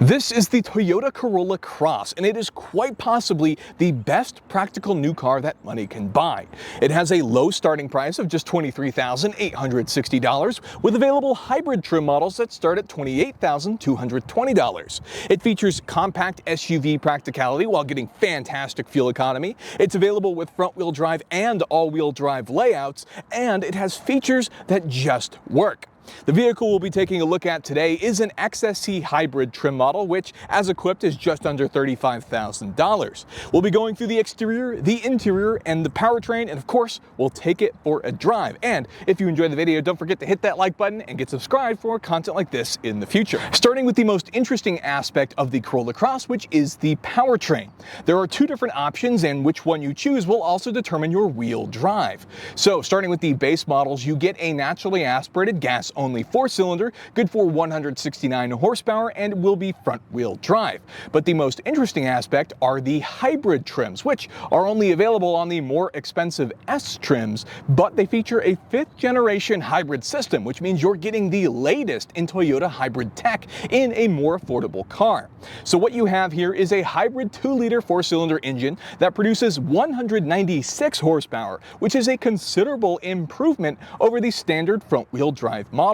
This is the Toyota Corolla Cross, and it is quite possibly the best practical new car that money can buy. It has a low starting price of just $23,860, with available hybrid trim models that start at $28,220. It features compact SUV practicality while getting fantastic fuel economy. It's available with front-wheel drive and all-wheel drive layouts, and it has features that just work. The vehicle we'll be taking a look at today is an XSE hybrid trim model, which, as equipped, is just under $35,000. We'll be going through the exterior, the interior, and the powertrain, and of course, we'll take it for a drive. And if you enjoyed the video, don't forget to hit that like button and get subscribed for more content like this in the future. Starting with the most interesting aspect of the Corolla Cross, which is the powertrain. There are two different options, and which one you choose will also determine your wheel drive. So, starting with the base models, you get a naturally aspirated gas-only 4-cylinder, good for 169 horsepower, and will be front-wheel drive. But the most interesting aspect are the hybrid trims, which are only available on the more expensive S trims, but they feature a 5th-generation hybrid system, which means you're getting the latest in Toyota hybrid tech in a more affordable car. So what you have here is a hybrid 2-liter 4-cylinder engine that produces 196 horsepower, which is a considerable improvement over the standard front-wheel drive models.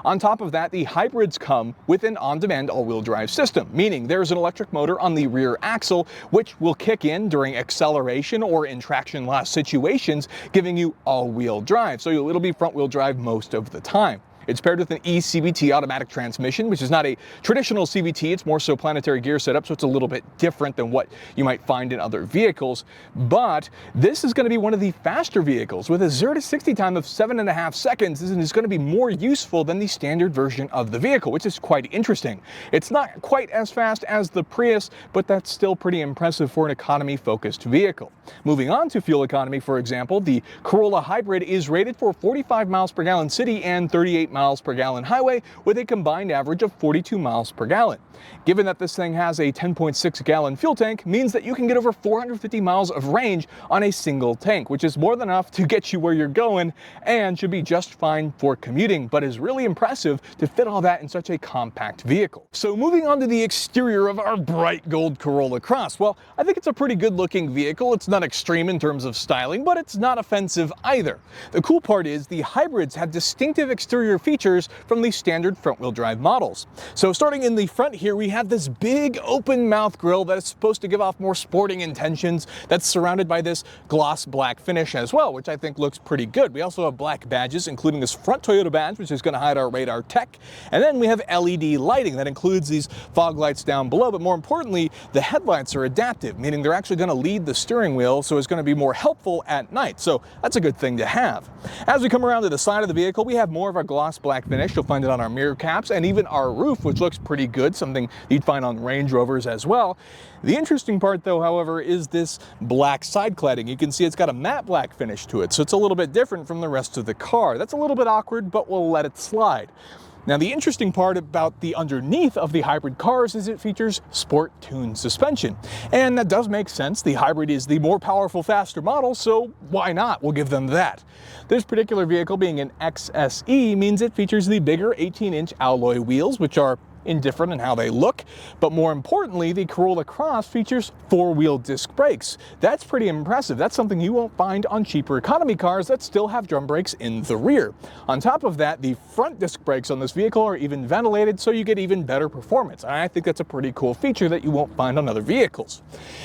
On top of that, the hybrids come with an on-demand all-wheel drive system, meaning there's an electric motor on the rear axle, which will kick in during acceleration or in traction loss situations, giving you all-wheel drive. So it'll be front-wheel drive most of the time. It's paired with an eCVT automatic transmission, which is not a traditional CVT, it's more so planetary gear setup, so it's a little bit different than what you might find in other vehicles. But this is going to be one of the faster vehicles with a 0 to 60 time of 7.5 seconds, and is going to be more useful than the standard version of the vehicle, which is quite interesting. It's not quite as fast as the Prius, but that's still pretty impressive for an economy-focused vehicle. Moving on to fuel economy, for example, the Corolla Hybrid is rated for 45 miles per gallon city and 38 miles per gallon highway, with a combined average of 42 miles per gallon. Given that this thing has a 10.6 gallon fuel tank, means that you can get over 450 miles of range on a single tank, which is more than enough to get you where you're going and should be just fine for commuting, but is really impressive to fit all that in such a compact vehicle. So moving on to the exterior of our bright gold Corolla Cross. Well, I think it's a pretty good looking vehicle. It's not extreme in terms of styling, but it's not offensive either. The cool part is the hybrids have distinctive exterior features from the standard front-wheel drive models. So starting in the front here, we have this big open mouth grille that is supposed to give off more sporting intentions, that's surrounded by this gloss black finish as well, which I think looks pretty good. We also have black badges, including this front Toyota badge, which is going to hide our radar tech. And then we have LED lighting that includes these fog lights down below, but more importantly, the headlights are adaptive, meaning they're actually going to lead the steering wheel, so it's going to be more helpful at night. So that's a good thing to have. As we come around to the side of the vehicle, we have more of our gloss black finish. You'll find it on our mirror caps and even our roof, which looks pretty good, something you'd find on Range Rovers as well. The interesting part though, however, is this black side cladding. You can see it's got a matte black finish to it, so it's a little bit different from the rest of the car. That's a little bit awkward, but we'll let it slide. Now, the interesting part about the underneath of the hybrid cars is it features sport-tuned suspension. And that does make sense. The hybrid is the more powerful, faster model, so why not? We'll give them that. This particular vehicle, being an XSE, means it features the bigger 18-inch alloy wheels, which are indifferent in how they look, but more importantly, the Corolla Cross features 4-wheel disc brakes. That's pretty impressive. That's something you won't find on cheaper economy cars that still have drum brakes in the rear. On top of that, the front disc brakes on this vehicle are even ventilated, so you get even better performance. And I think that's a pretty cool feature that you won't find on other vehicles.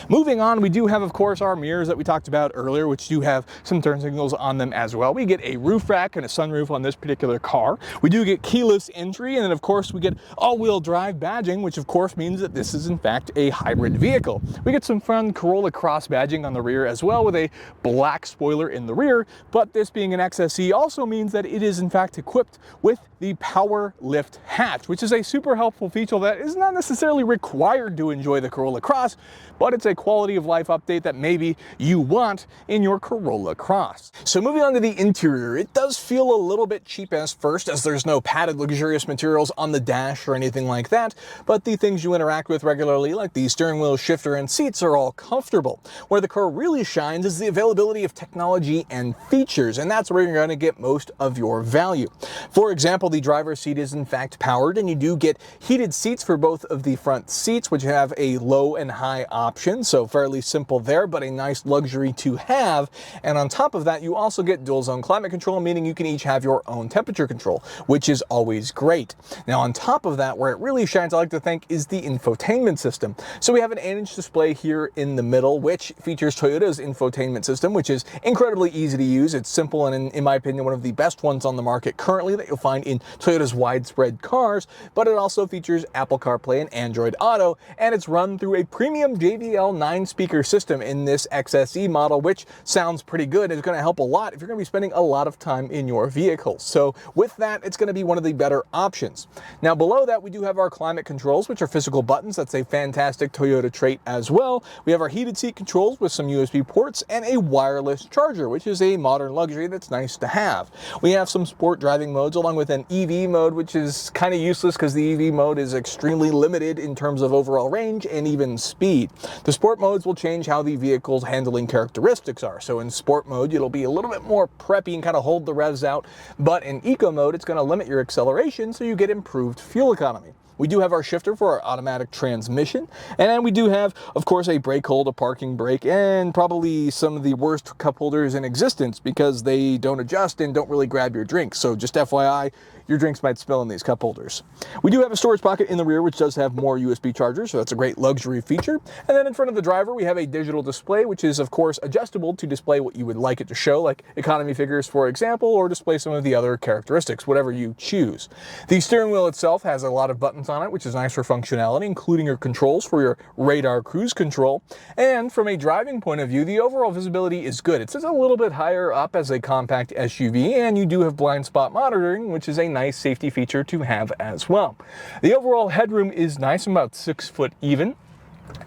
Moving on, we do have, of course, our mirrors that we talked about earlier, which do have some turn signals on them as well. We get a roof rack and a sunroof on this particular car. We do get keyless entry, and then of course we get all-wheel drive badging, which of course means that this is in fact a hybrid vehicle. We get some fun Corolla Cross badging on the rear as well, with a black spoiler in the rear, but this being an XSE also means that it is in fact equipped with the power lift hatch, which is a super helpful feature that is not necessarily required to enjoy the Corolla Cross, but it's a quality of life update that maybe you want in your Corolla Cross. So moving on to the interior, it does feel a little bit cheap as first, as there's no padded luxurious materials on the dash or anything anything like that, but the things you interact with regularly, like the steering wheel, shifter, and seats, are all comfortable. Where the car really shines is the availability of technology and features, and that's where you're going to get most of your value. For example, the driver's seat is in fact powered, and you do get heated seats for both of the front seats, which have a low and high option, so fairly simple there, but a nice luxury to have. And on top of that, you also get dual zone climate control, meaning you can each have your own temperature control, which is always great. Now on top of that, where it really shines, I like to think, is the infotainment system. So we have an 8-inch display here in the middle, which features Toyota's infotainment system, which is incredibly easy to use. It's simple and, in my opinion, one of the best ones on the market currently that you'll find in Toyota's widespread cars, but it also features Apple CarPlay and Android Auto, and it's run through a premium JBL 9-speaker system in this XSE model, which sounds pretty good. It's going to help a lot if you're going to be spending a lot of time in your vehicle. So with that, it's going to be one of the better options. Now below that, we do have our climate controls, which are physical buttons. That's a fantastic Toyota trait as well. We have our heated seat controls with some USB ports and a wireless charger, which is a modern luxury that's nice to have. We have some sport driving modes along with an EV mode, which is kind of useless because the EV mode is extremely limited in terms of overall range and even speed. The sport modes will change how the vehicle's handling characteristics are. So in sport mode, it'll be a little bit more preppy and kind of hold the revs out, but in eco mode, it's going to limit your acceleration so you get improved fuel economy. We do have our shifter for our automatic transmission, and then we do have, of course, a brake hold, a parking brake, and probably some of the worst cup holders in existence because they don't adjust and don't really grab your drinks. So just FYI, your drinks might spill in these cup holders. We do have a storage pocket in the rear, which does have more USB chargers, so that's a great luxury feature. And then in front of the driver, we have a digital display, which is, of course, adjustable to display what you would like it to show, like economy figures, for example, or display some of the other characteristics, whatever you choose. The steering wheel itself has a lot of buttons on it, which is nice for functionality, including your controls for your radar cruise control. And from a driving point of view, the overall visibility is good. It sits a little bit higher up as a compact SUV, and you do have blind spot monitoring, which is a nice safety feature to have as well. The overall headroom is nice, about 6 foot even.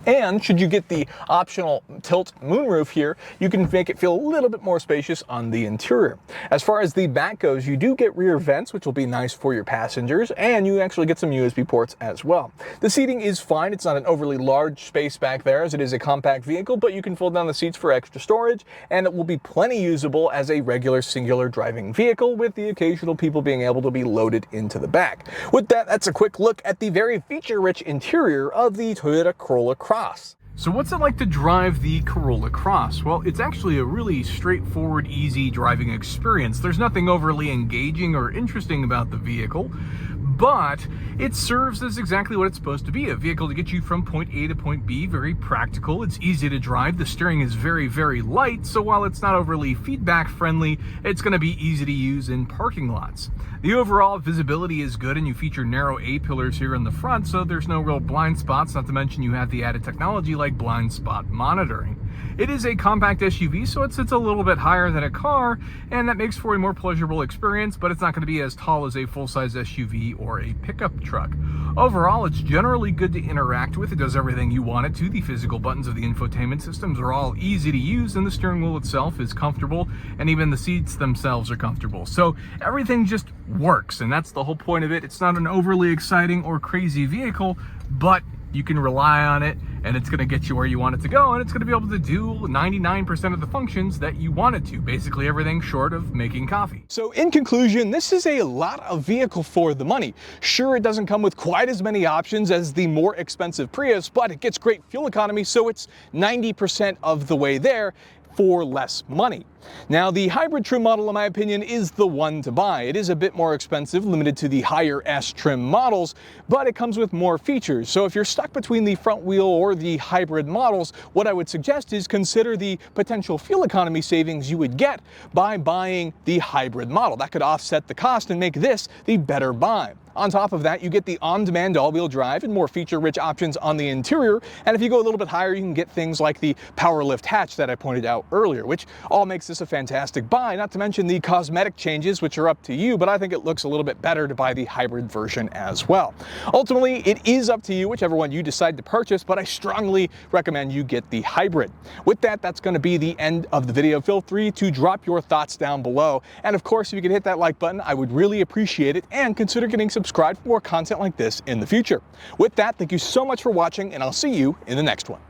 And should you get the optional tilt moonroof here, you can make it feel a little bit more spacious on the interior. As far as the back goes, you do get rear vents, which will be nice for your passengers, and you actually get some USB ports as well. The seating is fine. It's not an overly large space back there as it is a compact vehicle, but you can fold down the seats for extra storage, and it will be plenty usable as a regular singular driving vehicle, with the occasional people being able to be loaded into the back. With that, that's a quick look at the very feature-rich interior of the Toyota Corolla Cross. So what's it like to drive the Corolla Cross? Well, it's actually a really straightforward, easy driving experience. There's nothing overly engaging or interesting about the vehicle, but it serves as exactly what it's supposed to be, a vehicle to get you from point A to point B. Very practical. It's easy to drive. The steering is very, very light, so while it's not overly feedback friendly, it's going to be easy to use in parking lots. The overall visibility is good, and you feature narrow A-pillars here in the front, so there's no real blind spots, not to mention you have the added technology like blind spot monitoring. It is a compact SUV, so it sits a little bit higher than a car, and that makes for a more pleasurable experience, but it's not going to be as tall as a full-size SUV or a pickup truck. Overall, it's generally good to interact with. It does everything you want it to. The physical buttons of the infotainment systems are all easy to use, and the steering wheel itself is comfortable, and even the seats themselves are comfortable. So everything just works, and that's the whole point of it. It's not an overly exciting or crazy vehicle, but you can rely on it, and it's going to get you where you want it to go, and it's going to be able to do 99% of the functions that you want it to, basically everything short of making coffee. So in conclusion, this is a lot of vehicle for the money. Sure, it doesn't come with quite as many options as the more expensive Prius, but it gets great fuel economy, so it's 90% of the way there for less money. Now, the hybrid trim model, in my opinion, is the one to buy. It is a bit more expensive, limited to the higher S trim models, but it comes with more features. So if you're stuck between the front wheel or the hybrid models, what I would suggest is consider the potential fuel economy savings you would get by buying the hybrid model. That could offset the cost and make this the better buy. On top of that, you get the on-demand all-wheel drive and more feature-rich options on the interior. And if you go a little bit higher, you can get things like the power lift hatch that I pointed out earlier, which all makes this a fantastic buy, not to mention the cosmetic changes, which are up to you, but I think it looks a little bit better to buy the hybrid version as well. Ultimately, it is up to you, whichever one you decide to purchase, but I strongly recommend you get the hybrid. With that, that's going to be the end of the video. Feel free to drop your thoughts down below. And of course, if you could hit that like button, I would really appreciate it, and consider getting subscribed subscribe for more content like this in the future. With that, thank you so much for watching, and I'll see you in the next one.